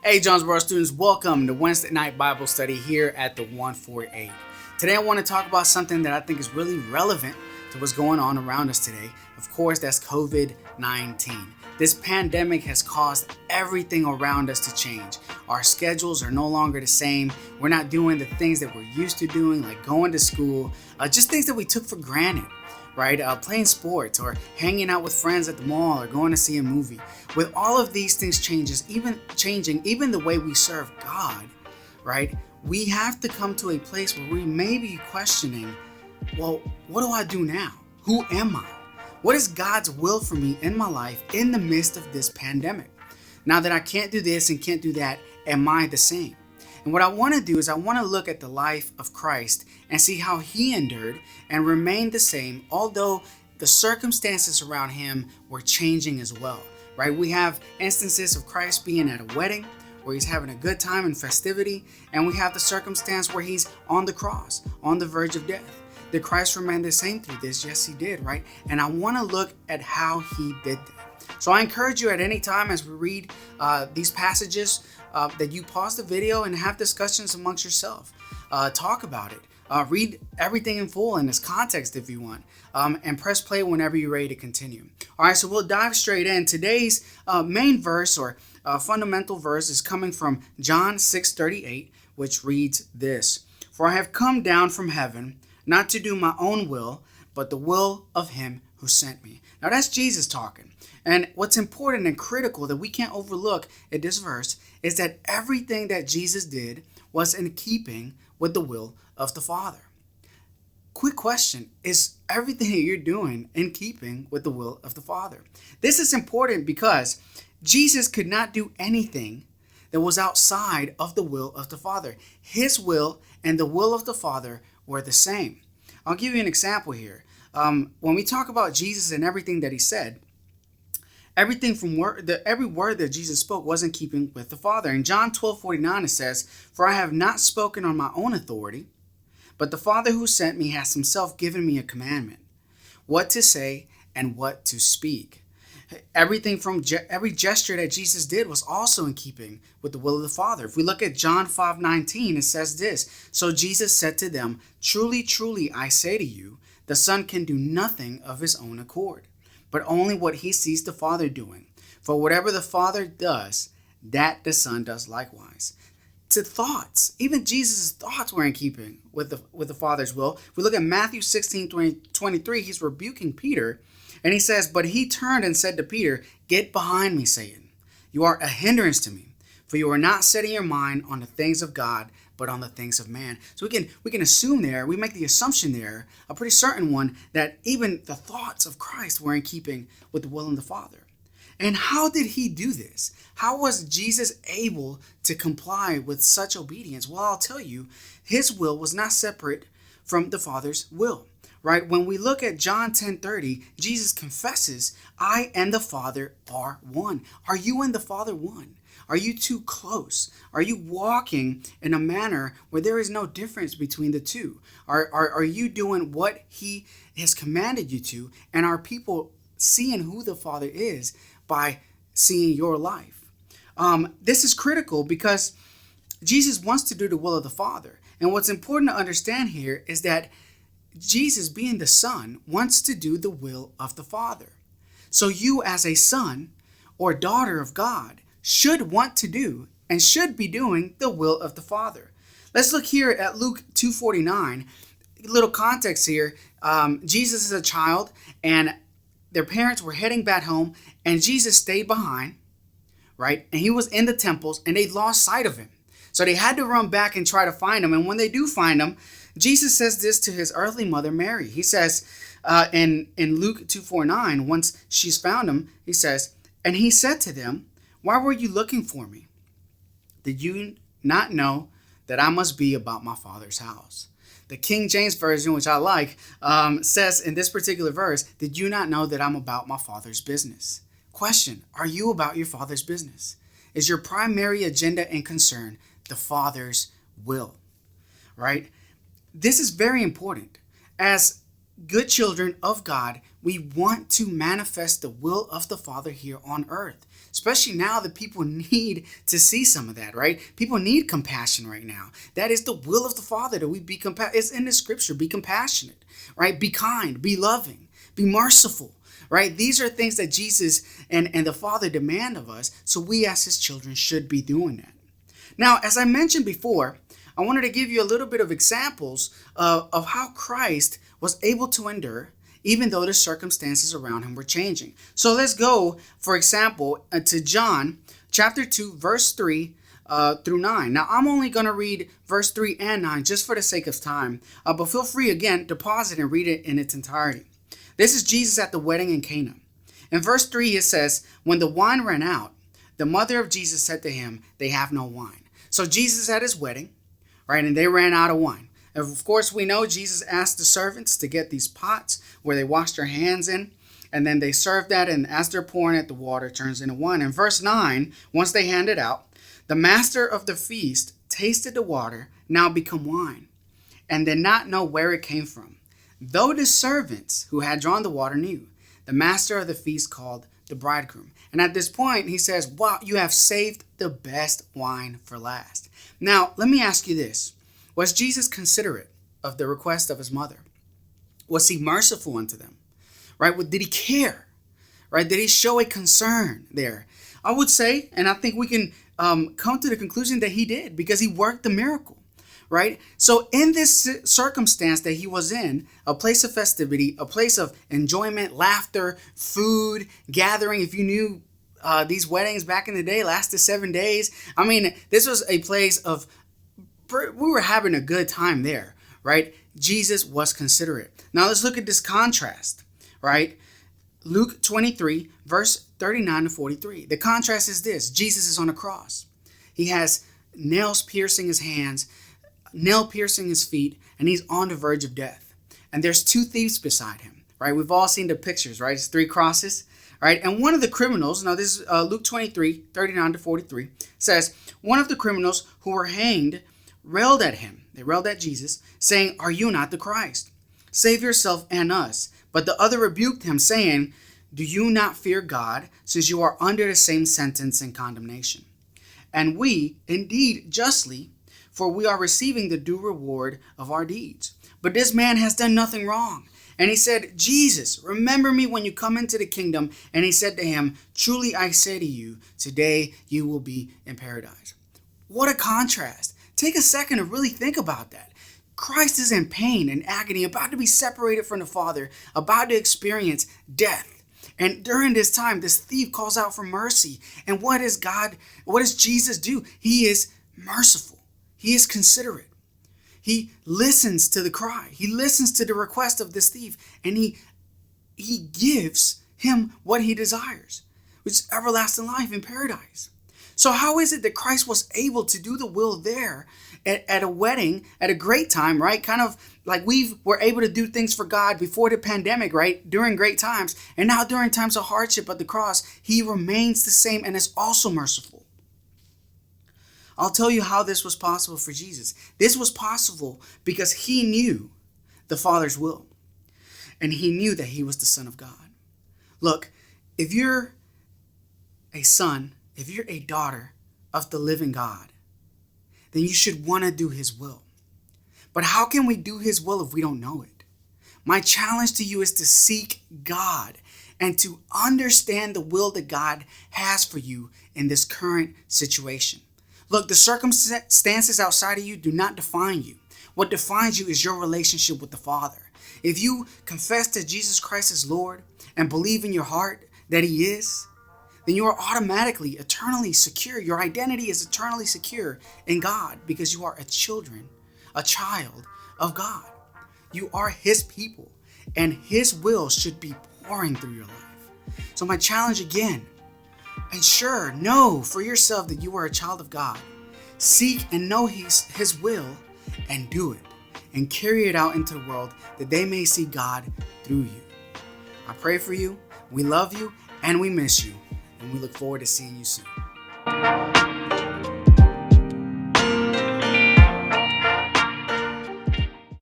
Hey, Jonesboro students, welcome to Wednesday night Bible study here at the 148. Today I want to talk about something that I think is really relevant to what's going on around us today. Of course, that's COVID-19. This pandemic has caused everything around us to change. Our schedules are no longer the same. We're not doing the things that we're used to doing, like going to school, just things that we took for granted. Right? Playing sports or hanging out with friends at the mall or going to see a movie. With all of these things changing, even the way we serve God, right? We have to come to a place where we may be questioning, well, what do I do now? Who am I? What is God's will for me in my life in the midst of this pandemic? Now that I can't do this and can't do that, am I the same? And what I want to do is I want to look at the life of Christ and see how he endured and remained the same, although the circumstances around him were changing as well, right? We have instances of Christ being at a wedding where he's having a good time and festivity, and we have the circumstance where he's on the cross, on the verge of death. Did Christ remain the same through this? Yes, he did, right? And I want to look at how he did that. So I encourage you at any time as we read these passages that you pause the video and have discussions amongst yourself. Talk about it. Read everything in full in its context if you want. And press play whenever you're ready to continue. All right, so we'll dive straight in. Today's main verse or fundamental verse is coming from John 6:38, which reads this: "For I have come down from heaven, not to do my own will, but the will of him who sent me." Now that's Jesus talking. And what's important and critical that we can't overlook in this verse is that everything that Jesus did was in keeping with the will of the Father. Quick question, is everything that you're doing in keeping with the will of the Father? This is important because Jesus could not do anything that was outside of the will of the Father. His will and the will of the Father were the same. I'll give you an example here. When we talk about Jesus and everything that he said, every word that Jesus spoke was in keeping with the Father. In John 12:49 it says, "For I have not spoken on my own authority, but the Father who sent me has himself given me a commandment, what to say and what to speak." Everything from every gesture that Jesus did was also in keeping with the will of the Father. If we look at John 5:19, it says this: "So Jesus said to them, 'Truly, truly, I say to you, the Son can do nothing of his own accord, but only what he sees the Father doing. For whatever the Father does, that the Son does likewise.'" To thoughts, even Jesus' thoughts were in keeping with the Father's will. If we look at Matthew 16:23, he's rebuking Peter, and he says, "But he turned and said to Peter, 'Get behind me, Satan. You are a hindrance to me, for you are not setting your mind on the things of God, but on the things of man.'" So we can assume there, we make the assumption there, a pretty certain one, that even the thoughts of Christ were in keeping with the will of the Father. And how did he do this? How was Jesus able to comply with such obedience? Well, I'll tell you, his will was not separate from the Father's will, right? When we look at John 10:30, Jesus confesses, "I and the Father are one." Are you and the Father one? Are you too close? Are you walking in a manner where there is no difference between the two? Are you doing what he has commanded you to? And are people seeing who the Father is by seeing your life? This is critical because Jesus wants to do the will of the Father. And what's important to understand here is that Jesus, being the Son, wants to do the will of the Father. So you, as a son or daughter of God, should want to do and should be doing the will of the Father. Let's look here at Luke 2:49. A little context here. Jesus is a child and their parents were heading back home, and Jesus stayed behind, right? And he was in the temples, and they lost sight of him. So they had to run back and try to find him. And when they do find him, Jesus says this to his earthly mother, Mary. He says in Luke 2:49, once she's found him, he says, "And he said to them, 'Why were you looking for me? Did you not know that I must be about my Father's house?'" The King James Version, which I like, says in this particular verse, "Did you not know that I'm about my Father's business?" Question, are you about your Father's business? Is your primary agenda and concern the Father's will? Right? This is very important. As good children of God, we want to manifest the will of the Father here on earth. Especially now that people need to see some of that, right? People need compassion right now. That is the will of the Father, that we be compassionate. It's in the scripture. Be compassionate, right? Be kind, be loving, be merciful, right? These are things that Jesus and the Father demand of us. So we as his children should be doing that. Now, as I mentioned before, I wanted to give you a little bit of examples of how Christ was able to endure even though the circumstances around him were changing. So let's go, for example, to John chapter 2, verse 3 through 9. Now, I'm only going to read verse 3 and 9 just for the sake of time, but feel free, again, to pause it and read it in its entirety. This is Jesus at the wedding in Cana. In verse 3, it says, "When the wine ran out, the mother of Jesus said to him, 'They have no wine.'" So Jesus at his wedding, right, and they ran out of wine. Of course, we know Jesus asked the servants to get these pots where they wash their hands in, and then they serve that, and as they're pouring it, the water turns into wine. In verse 9, once they hand it out, the master of the feast tasted the water, now become wine, and did not know where it came from. Though the servants who had drawn the water knew, the master of the feast called the bridegroom. And at this point, he says, "Wow, you have saved the best wine for last." Now, let me ask you this. Was Jesus considerate of the request of his mother? Was he merciful unto them? Right? Did he care? Right? Did he show a concern there? I would say, and I think we can come to the conclusion that he did, because he worked the miracle. Right? So in this circumstance that he was in, a place of festivity, a place of enjoyment, laughter, food, gathering. If you knew these weddings back in the day lasted 7 days. I mean, this was a place of, we were having a good time there, right? Jesus was considerate. Now let's look at this contrast, right? Luke 23, verse 39 to 43. The contrast is this. Jesus is on a cross. He has nails piercing his hands, nail piercing his feet, and he's on the verge of death. And there's 2 thieves beside him, right? We've all seen the pictures, right? It's 3 crosses, right? And one of the criminals, now this is Luke 23, 39 to 43, says, "One of the criminals who were hanged railed at him," they railed at Jesus, saying, "Are you not the Christ? Save yourself and us." But the other rebuked him, saying, "Do you not fear God, since you are under the same sentence and condemnation? And we, indeed, justly, for we are receiving the due reward of our deeds. But this man has done nothing wrong." And he said, "Jesus, remember me when you come into the kingdom." And he said to him, "Truly I say to you, today you will be in paradise." What a contrast. Take a second to really think about that. Christ is in pain and agony, about to be separated from the Father, about to experience death. And during this time, this thief calls out for mercy. And what does Jesus do? He is merciful. He is considerate. He listens to the cry. He listens to the request of this thief, and he gives him what he desires, which is everlasting life in paradise. So how is it that Christ was able to do the will there at a wedding, at a great time, right? Kind of like we were able to do things for God before the pandemic, right? During great times. And now during times of hardship at the cross, he remains the same and is also merciful. I'll tell you how this was possible for Jesus. This was possible because he knew the Father's will. And he knew that he was the Son of God. Look, if you're a son, if you're a daughter of the living God, then you should want to do his will. But how can we do his will if we don't know it? My challenge to you is to seek God and to understand the will that God has for you in this current situation. Look, the circumstances outside of you do not define you. What defines you is your relationship with the Father. If you confess that Jesus Christ is Lord and believe in your heart that he is, then you are automatically, eternally secure. Your identity is eternally secure in God because you are a child of God. You are his people, and his will should be pouring through your life. So my challenge again, know for yourself that you are a child of God. Seek and know his will and do it, and carry it out into the world that they may see God through you. I pray for you. We love you and we miss you. And we look forward to seeing you soon.